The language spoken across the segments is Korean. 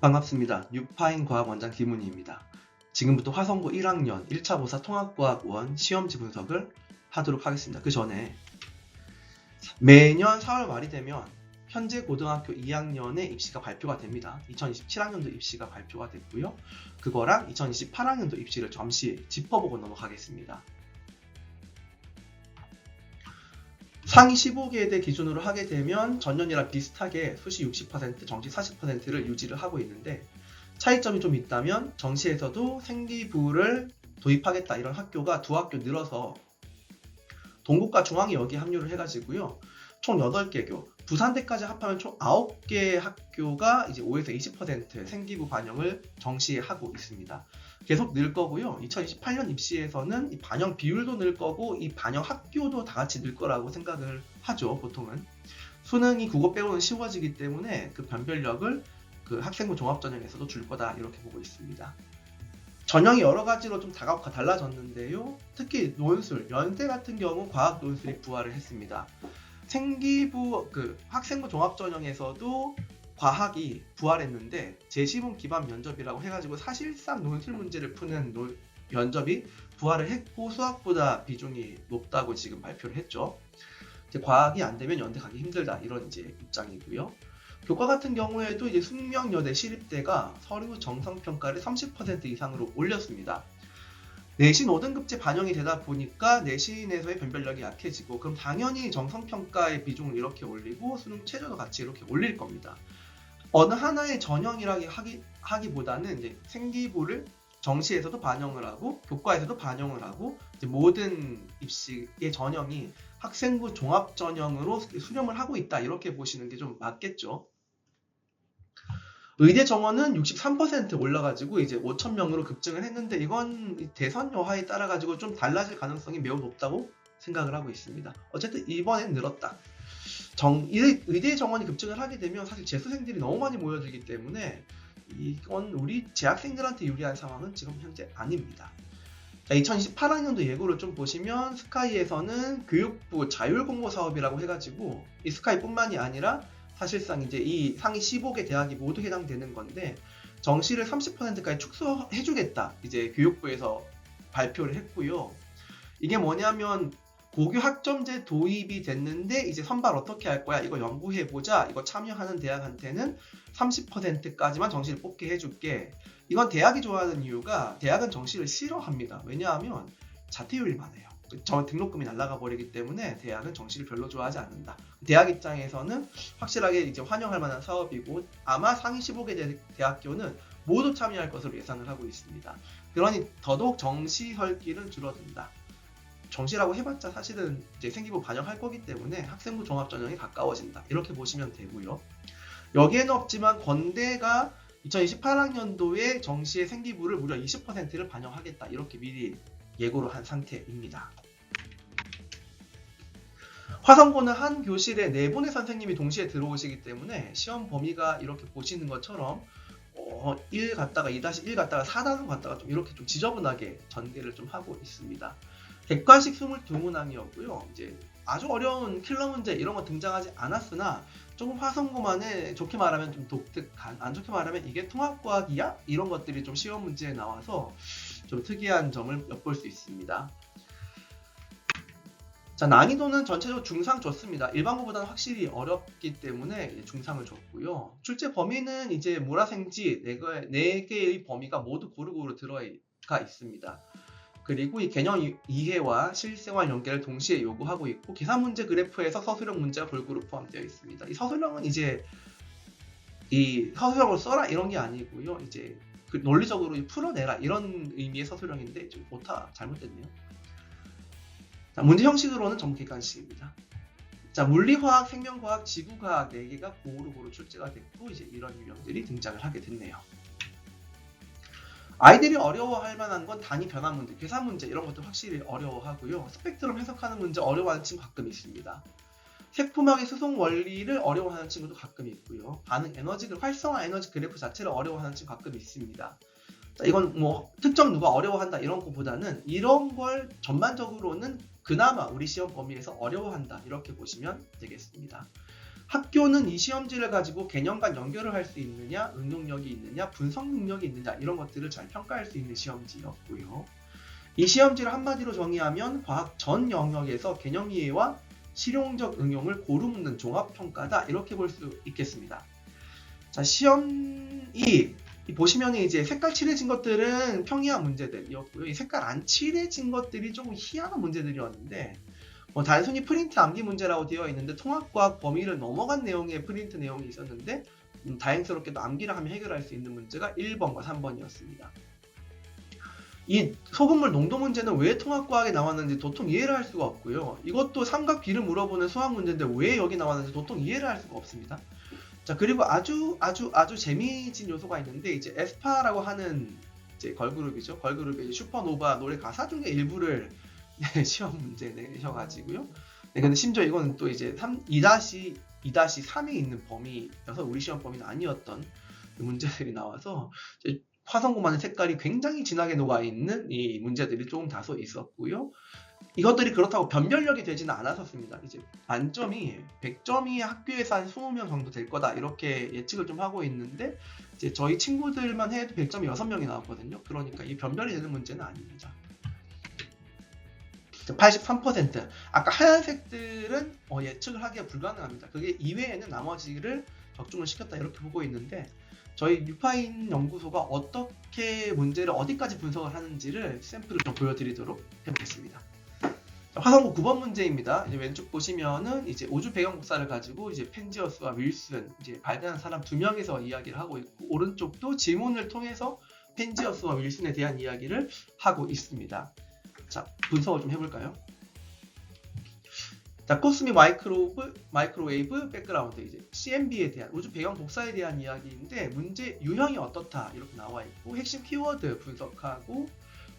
반갑습니다. 뉴파인 과학원장 김은희입니다. 지금부터 화성고 1학년 1차 보사 통합과학원 시험지 분석을 하도록 하겠습니다. 그 전에 매년 4월 말이 되면 현재 고등학교 2학년의 입시가 발표가 됩니다. 2027학년도 입시가 발표가 됐고요. 그거랑 2028학년도 입시를 잠시 짚어보고 넘어가겠습니다. 상위 15개에 기준으로 하게 되면 전년이랑 비슷하게 수시 60%, 정시 40%를 유지를 하고 있는데 차이점이 좀 있다면 정시에서도 생기부를 도입하겠다 이런 학교가 두 학교 늘어서 동국과 중앙이 여기 합류를 해가지고요. 총 8개교, 부산대까지 합하면 총 9개 학교가 이제 5에서 20% 생기부 반영을 정시에 하고 있습니다. 계속 늘 거고요. 2028년 입시에서는 이 반영 비율도 늘 거고 이 반영 학교도 다 같이 늘 거라고 생각을 하죠. 보통은 수능이 국어 빼고는 쉬워지기 때문에 그 변별력을 그 학생부 종합전형에서도 줄 거다 이렇게 보고 있습니다. 전형이 여러 가지로 좀 달라졌는데요. 특히 논술, 연세 같은 경우 과학 논술이 부활을 했습니다. 생기부 학생부 종합전형에서도 과학이 부활했는데 제시문 기반 면접이라고 해가지고 사실상 논술 문제를 푸는 면접이 부활을 했고 수학보다 비중이 높다고 지금 발표를 했죠. 이제 과학이 안 되면 연대 가기 힘들다 이런 이제 입장이고요. 교과 같은 경우에도 이제 숙명여대 시립대가 서류 정성평가를 30% 이상으로 올렸습니다. 내신 5등급제 반영이 되다 보니까 내신에서의 변별력이 약해지고 그럼 당연히 정성평가의 비중을 이렇게 올리고 수능 최저도 같이 이렇게 올릴 겁니다. 어느 하나의 전형이라고 하기보다는 이제 생기부를 정시에서도 반영을 하고 교과에서도 반영을 하고 이제 모든 입시의 전형이 학생부 종합 전형으로 수렴을 하고 있다 이렇게 보시는 게 좀 맞겠죠. 의대 정원은 63% 올라가지고 이제 5,000명으로 급증을 했는데 이건 대선 여하에 따라 가지고 좀 달라질 가능성이 매우 높다고 생각을 하고 있습니다. 어쨌든 이번엔 늘었다. 의대 정원이 급증을 하게 되면 사실 재수생들이 너무 많이 모여들기 때문에 이건 우리 재학생들한테 유리한 상황은 지금 현재 아닙니다. 2028학년도 예고를 좀 보시면 스카이에서는 교육부 자율공모 사업이라고 해가지고 이 스카이뿐만이 아니라 사실상 이제 이 상위 15개 대학이 모두 해당되는 건데 정시를 30%까지 축소해주겠다 이제 교육부에서 발표를 했고요. 이게 뭐냐면 고교 학점제 도입이 됐는데 이제 선발 어떻게 할 거야? 이거 연구해보자. 이거 참여하는 대학한테는 30%까지만 정시를 뽑게 해줄게. 이건 대학이 좋아하는 이유가 대학은 정시를 싫어합니다. 왜냐하면 자퇴율이 많아요. 등록금이 날아가 버리기 때문에 대학은 정시를 별로 좋아하지 않는다. 대학 입장에서는 확실하게 이제 환영할 만한 사업이고 아마 상위 15개 대학교는 모두 참여할 것으로 예상을 하고 있습니다. 그러니 더더욱 정시 설길은 줄어든다. 정시라고 해봤자 사실은 이제 생기부 반영할 거기 때문에 학생부 종합전형에 가까워진다. 이렇게 보시면 되고요. 여기에는 없지만 건대가 2028학년도에 정시의 생기부를 무려 20%를 반영하겠다. 이렇게 미리 예고를 한 상태입니다. 화성고는 한 교실에 4분의 선생님이 동시에 들어오시기 때문에 시험 범위가 이렇게 보시는 것처럼 1 갔다가 2-1 갔다가 4단원 갔다가 좀 이렇게 좀 지저분하게 전개를 좀 하고 있습니다. 객관식 22문항이었고요. 이제 아주 어려운 킬러 문제 이런 거 등장하지 않았으나 조금 화성고만의 좋게 말하면 좀 독특한, 안 좋게 말하면 이게 통합과학이야? 이런 것들이 좀 시험 문제에 나와서 좀 특이한 점을 엿볼 수 있습니다. 자, 난이도는 전체적으로 중상 줬습니다. 일반고보다는 확실히 어렵기 때문에 중상을 줬고요. 출제 범위는 이제 모라생지 4개의 범위가 모두 고루고루 들어가 있습니다. 그리고 이 개념 이해와 실생활 연계를 동시에 요구하고 있고 계산 문제 그래프에서 서술형 문제가 골고루 포함되어 있습니다. 이 서술형은 이제 이 서술형을 써라 이런 게 아니고요. 이제 그 논리적으로 풀어내라 이런 의미의 서술형인데 좀 오타 잘못됐네요. 자, 문제 형식으로는 전부 객관식입니다. 자, 물리화학, 생명과학, 지구과학 4개가 고루고루 출제가 됐고 이제 이런 유형들이 등장을 하게 됐네요. 아이들이 어려워할 만한 건 단위 변환 문제, 계산 문제 이런 것도 확실히 어려워하고요. 스펙트럼 해석하는 문제 어려워하는 친구 가끔 있습니다. 색품학의 수송 원리를 어려워하는 친구도 가끔 있고요. 반응 에너지, 활성화 에너지 그래프 자체를 어려워하는 친구 가끔 있습니다. 자, 이건 뭐 특정 누가 어려워한다 이런 것보다는 이런 걸 전반적으로는 그나마 우리 시험 범위에서 어려워한다 이렇게 보시면 되겠습니다. 학교는 이 시험지를 가지고 개념과 연결을 할 수 있느냐, 응용력이 있느냐, 분석 능력이 있느냐 이런 것들을 잘 평가할 수 있는 시험지였고요. 이 시험지를 한마디로 정의하면 과학 전 영역에서 개념 이해와 실용적 응용을 고루 묻는 종합평가다 이렇게 볼 수 있겠습니다. 자, 시험이 보시면 이제 색깔 칠해진 것들은 평이한 문제들이었고요. 이 색깔 안 칠해진 것들이 조금 희한한 문제들이었는데 단순히 프린트 암기 문제라고 되어 있는데 통합과학 범위를 넘어간 내용의 프린트 내용이 있었는데 다행스럽게도 암기를 하면 해결할 수 있는 문제가 1번과 3번이었습니다. 이 소금물 농도 문제는 왜 통합과학에 나왔는지 도통 이해를 할 수가 없고요. 이것도 삼각비를 물어보는 수학 문제인데 왜 여기 나왔는지 도통 이해를 할 수가 없습니다. 자, 그리고 아주 재미진 요소가 있는데 이제 에스파라고 하는 이제 걸그룹이죠. 걸그룹의 이제 슈퍼노바 노래 가사 중에 일부를 시험 문제 내셔가지고요. 네, 근데 심지어 이거는 또 이제 2-3에 있는 범위여서 우리 시험 범위는 아니었던 문제들이 나와서 화성고만의 색깔이 굉장히 진하게 녹아있는 이 문제들이 조금 다소 있었고요. 이것들이 그렇다고 변별력이 되지는 않았었습니다. 이제 만점이 100점이 학교에서 한 20명 정도 될 거다 이렇게 예측을 좀 하고 있는데 이제 저희 친구들만 해도 100점이 6명이 나왔거든요. 그러니까 이 변별이 되는 문제는 아닙니다. 83%. 아까 하얀색들은 예측을 하기가 불가능합니다. 그게 이외에는 나머지를 적중을 시켰다 이렇게 보고 있는데 저희 뉴파인 연구소가 어떻게 문제를 어디까지 분석을 하는지를 샘플을 좀 보여드리도록 해보겠습니다. 화성고 9번 문제입니다. 이제 왼쪽 보시면은 이제 우주 배경 복사를 가지고 이제 펜지어스와 윌슨 이제 발견한 사람 2명에서 이야기를 하고 있고 오른쪽도 지문을 통해서 펜지어스와 윌슨에 대한 이야기를 하고 있습니다. 자, 분석을 좀 해볼까요? 자, 코스믹 마이크로웨이브 백그라운드 이제 CMB에 대한 우주 배경 복사에 대한 이야기인데 문제 유형이 어떻다 이렇게 나와 있고 핵심 키워드 분석하고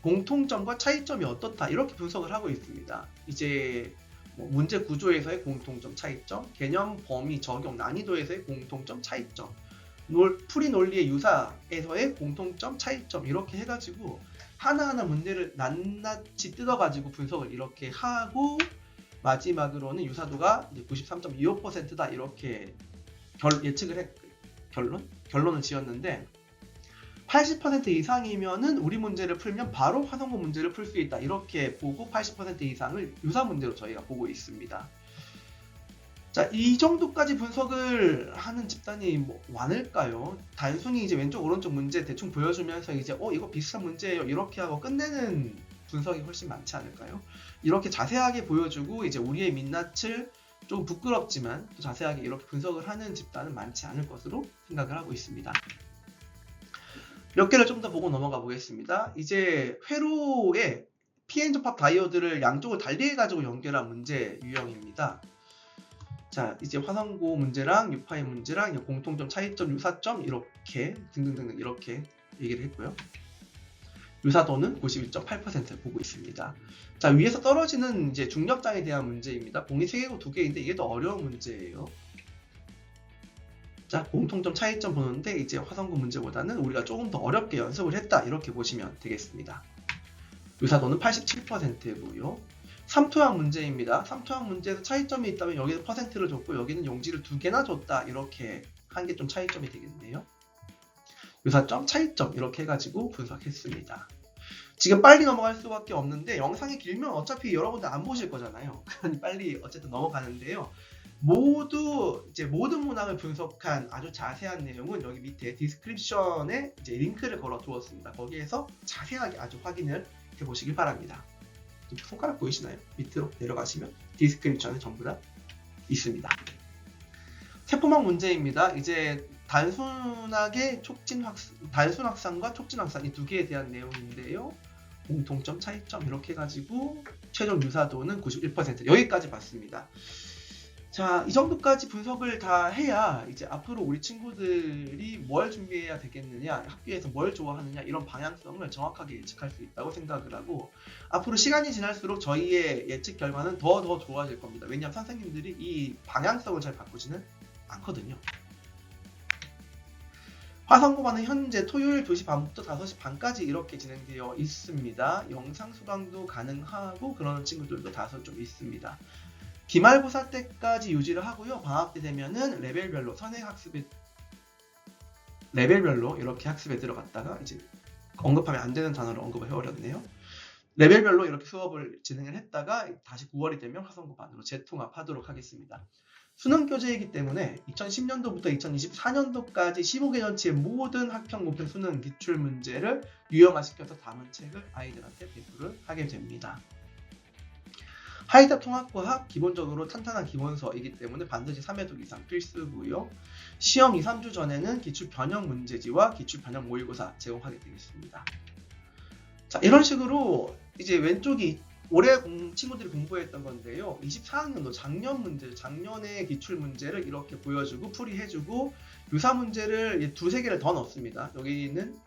공통점과 차이점이 어떻다 이렇게 분석을 하고 있습니다. 이제 문제 구조에서의 공통점, 차이점, 개념, 범위, 적용, 난이도에서의 공통점, 차이점, 풀이 논리의 유사에서의 공통점, 차이점 이렇게 해가지고 하나하나 문제를 낱낱이 뜯어가지고 분석을 이렇게 하고 마지막으로는 유사도가 93.25%다 이렇게 예측을 결론을 지었는데 80% 이상이면은 우리 문제를 풀면 바로 화성고 문제를 풀 수 있다 이렇게 보고 80% 이상을 유사 문제로 저희가 보고 있습니다. 자, 이 정도까지 분석을 하는 집단이 많을까요? 단순히 이제 왼쪽 오른쪽 문제 대충 보여주면서 이제 이거 비슷한 문제예요 이렇게 하고 끝내는 분석이 훨씬 많지 않을까요? 이렇게 자세하게 보여주고 이제 우리의 민낯을 좀 부끄럽지만 또 자세하게 이렇게 분석을 하는 집단은 많지 않을 것으로 생각을 하고 있습니다. 몇 개를 좀 더 보고 넘어가 보겠습니다. 이제 회로에 PN 접합 다이오드를 양쪽을 달리해가지고 연결한 문제 유형입니다. 자, 이제 화성고 문제랑 뉴파인 문제랑 공통점, 차이점, 유사점 이렇게 등등등 이렇게 얘기를 했고요. 유사도는 91.8% 보고 있습니다. 자, 위에서 떨어지는 이제 중력장에 대한 문제입니다. 봉이 3개고 2개인데 이게 더 어려운 문제예요. 자, 공통점, 차이점 보는데 이제 화성고 문제보다는 우리가 조금 더 어렵게 연습을 했다 이렇게 보시면 되겠습니다. 유사도는 87%고요. 삼토학 문제입니다. 삼토학 문제에서 차이점이 있다면 여기서 퍼센트를 줬고 여기는 용지를 2개나 줬다 이렇게 한 게 좀 차이점이 되겠네요. 유사점, 차이점 이렇게 해가지고 분석했습니다. 지금 빨리 넘어갈 수밖에 없는데 영상이 길면 어차피 여러분들 안 보실 거잖아요. 그러니 빨리 어쨌든 넘어가는데요. 모든 문항을 분석한 아주 자세한 내용은 여기 밑에 디스크립션에 이제 링크를 걸어 두었습니다. 거기에서 자세하게 아주 확인을 해보시길 바랍니다. 손가락 보이시나요? 밑으로 내려가시면 디스크립션에 전부 다 있습니다. 세포막 문제입니다. 이제 단순 확산과 촉진 확산 이 두 개에 대한 내용인데요. 공통점, 차이점 이렇게 해가지고 최종 유사도는 91% 여기까지 봤습니다. 자, 이 정도까지 분석을 다 해야 이제 앞으로 우리 친구들이 뭘 준비해야 되겠느냐, 학교에서 뭘 좋아하느냐 이런 방향성을 정확하게 예측할 수 있다고 생각을 하고 앞으로 시간이 지날수록 저희의 예측 결과는 더 좋아질 겁니다. 왜냐하면 선생님들이 이 방향성을 잘 바꾸지는 않거든요. 화성고반은 현재 토요일 2시 반부터 5시 반까지 이렇게 진행되어 있습니다. 영상 수강도 가능하고 그러는 친구들도 다소 좀 있습니다. 기말고사 때까지 유지를 하고요. 방학 때 되면은 레벨별로 선행학습에 레벨별로 이렇게 학습에 들어갔다가 이제 언급하면 안 되는 단어를 언급을 해버렸네요. 레벨별로 이렇게 수업을 진행을 했다가 다시 9월이 되면 화성고 반으로 재통합하도록 하겠습니다. 수능 교재이기 때문에 2010년도부터 2024년도까지 15개년치의 모든 학평 모평 수능 기출 문제를 유형화시켜서 담은 책을 아이들한테 배부를 하게 됩니다. 하이답 통합과학 기본적으로 탄탄한 기본서이기 때문에 반드시 3회독 이상 필수고요. 시험 2, 3주 전에는 기출 변형 문제지와 기출 변형 모의고사 제공하게 되겠습니다. 자, 이런 식으로 이제 왼쪽이 올해 친구들이 공부했던 건데요. 24학년도 작년 문제, 작년의 기출 문제를 이렇게 보여주고 풀이해주고 유사 문제를 두세 개를 더 넣습니다. 여기는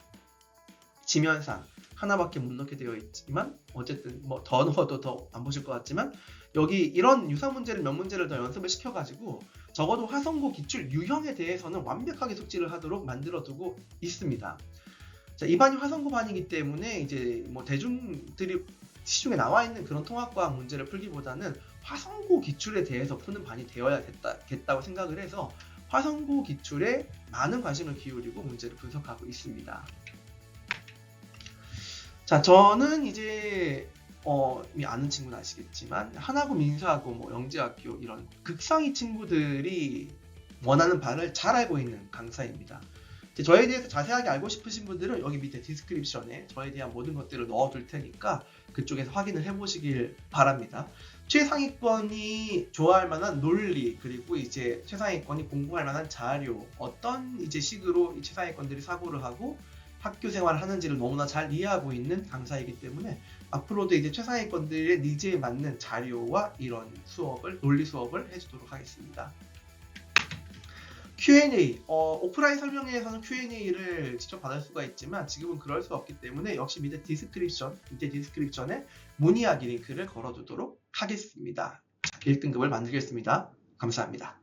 지면상 하나밖에 못 넣게 되어 있지만 어쨌든 뭐 더 넣어도 더 안 보실 것 같지만 여기 이런 유사 문제를 몇 문제를 더 연습을 시켜가지고 적어도 화성고 기출 유형에 대해서는 완벽하게 숙지를 하도록 만들어두고 있습니다. 자, 이 반이 화성고 반이기 때문에 이제 뭐 대중들이 시중에 나와 있는 그런 통합과학 문제를 풀기보다는 화성고 기출에 대해서 푸는 반이 되어야겠다고 생각을 해서 화성고 기출에 많은 관심을 기울이고 문제를 분석하고 있습니다. 자, 저는 이제 아는 친구는 아시겠지만 하나고 민사고 뭐 영재학교 이런 극상위 친구들이 원하는 바를 잘 알고 있는 강사입니다. 저에 대해서 자세하게 알고 싶으신 분들은 여기 밑에 디스크립션에 저에 대한 모든 것들을 넣어둘 테니까 그쪽에서 확인을 해보시길 바랍니다. 최상위권이 좋아할 만한 논리, 그리고 이제 최상위권이 공부할 만한 자료, 어떤 이제 식으로 이 최상위권들이 사고를 하고 학교 생활을 하는지를 너무나 잘 이해하고 있는 강사이기 때문에 앞으로도 이제 최상위권들의 니즈에 맞는 자료와 이런 수업을, 논리 수업을 해주도록 하겠습니다. Q&A, 오프라인 설명회에서는 Q&A를 직접 받을 수가 있지만 지금은 그럴 수 없기 때문에 역시 밑에 디스크립션에 문의하기 링크를 걸어두도록 하겠습니다. 자, 1등급을 만들겠습니다. 감사합니다.